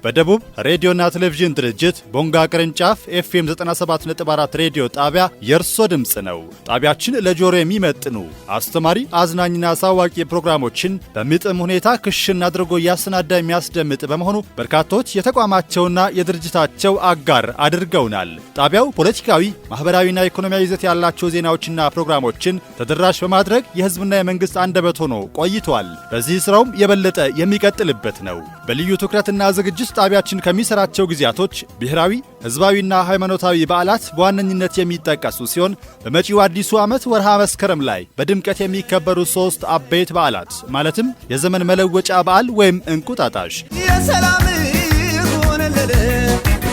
በደቡብ ሬዲዮና ቴሌቪዥን ድርጅት ቦንጋ ቅርንጫፍ ኤፍኤም 97.4 ሬዲዮ ጣቢያ የእርሶ ድምፅ ነው። ጣቢያችን ለጆሮ የሚመጥኑ አስተማሪ፣ አዝናኝና አሳዋቂ ፕሮግራሞችን በሚጥም ሁኔታ ክሽን አድርጎ እያሰናዳ የሚያስደምጥ በመሆኑ በርካቶች የተቋማቸውና የድርጅታቸው አጋር አድርገውናል። ጣቢያው ፖለቲካዊ፣ ማህበራዊና ኢኮኖሚያዊ ይዘት ያላቸው ዜናዎችና ፕሮግራሞችን ተደራሽ በማድረግ የህዝብና የመንግስት አንደበት ሆኖ ቆይቷል። በዚህ ስራውም የበለጠ የሚቀጥልበት ነው። በልዩ ትኩረትና ዝግጅት ጣቢያችን ከሚሰራቸው ጊዜያቶች ብሔራዊ፣ ህዝባዊና ሃይማኖታዊ በዓላት በዋነኝነት የሚጠቀሱ ሲሆን በመጪው አዲሱ ዓመት ወርሃ መስከረም ላይ በድምቀት የሚከበሩ 3 አበይት በዓላት ማለትም የዘመን መለወጫ በዓል ወይም እንቁጣጣሽ፣ የሰላም ይሁንልን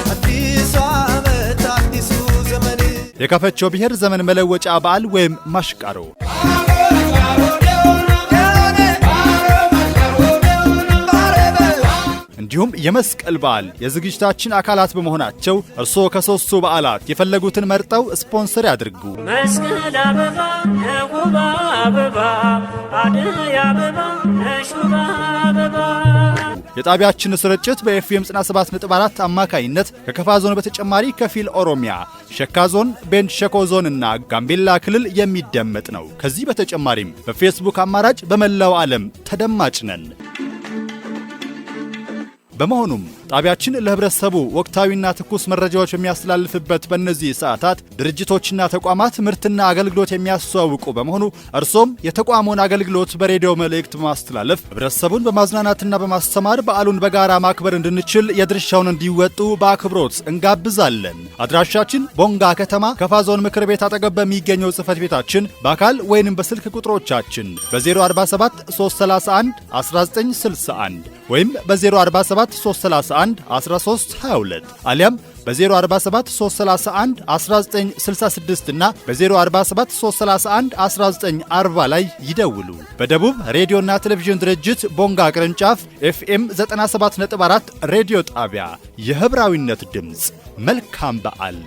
አዲሱ ዓመት አዲሱ ዘመን፣ የከፈቾ ብሔር ዘመን መለወጫ በዓል ወይም ማሽቃሮ፣ እንዲሁም የመስቀል በዓል የዝግጅታችን አካላት በመሆናቸው እርስዎ ከ3ቱ በዓላት የፈለጉትን መርጠው ስፖንሰር ያድርጉ። መስቀል አበባ ነውባ አበባ አደይ አበባ ነሹባ አበባ። የጣቢያችን ስርጭት በኤፍኤም 97.4 አማካይነት ከከፋ ዞን በተጨማሪ ከፊል ኦሮሚያ፣ ሸካ ዞን፣ ቤንች ሸኮ ዞን እና ጋምቤላ ክልል የሚደመጥ ነው። ከዚህ በተጨማሪም በፌስቡክ አማራጭ በመላው ዓለም ተደማጭ ነን። በመሆኑም ጣቢያችን ለህብረተሰቡ ወቅታዊና ትኩስ መረጃዎች በሚያስተላልፍበት በእነዚህ ሰዓታት ድርጅቶችና ተቋማት ምርትና አገልግሎት የሚያስተዋውቁ በመሆኑ እርሶም የተቋሙን አገልግሎት በሬዲዮ መልእክት በማስተላለፍ ህብረተሰቡን በማዝናናትና በማስተማር በዓሉን በጋራ ማክበር እንድንችል የድርሻውን እንዲወጡ በአክብሮት እንጋብዛለን። አድራሻችን ቦንጋ ከተማ ከፋ ዞን ምክር ቤት አጠገብ በሚገኘው ጽህፈት ቤታችን በአካል ወይንም በስልክ ቁጥሮቻችን በ047 331 1961 ወይም በ047 331 1322 አሊያም በ047 331 1966 እና በ047 331 1940 ላይ ይደውሉ። በደቡብ ሬዲዮና ቴሌቪዥን ድርጅት ቦንጋ ቅርንጫፍ ኤፍኤም 97.4 ሬዲዮ ጣቢያ የህብራዊነት ድምፅ። መልካም በዓል።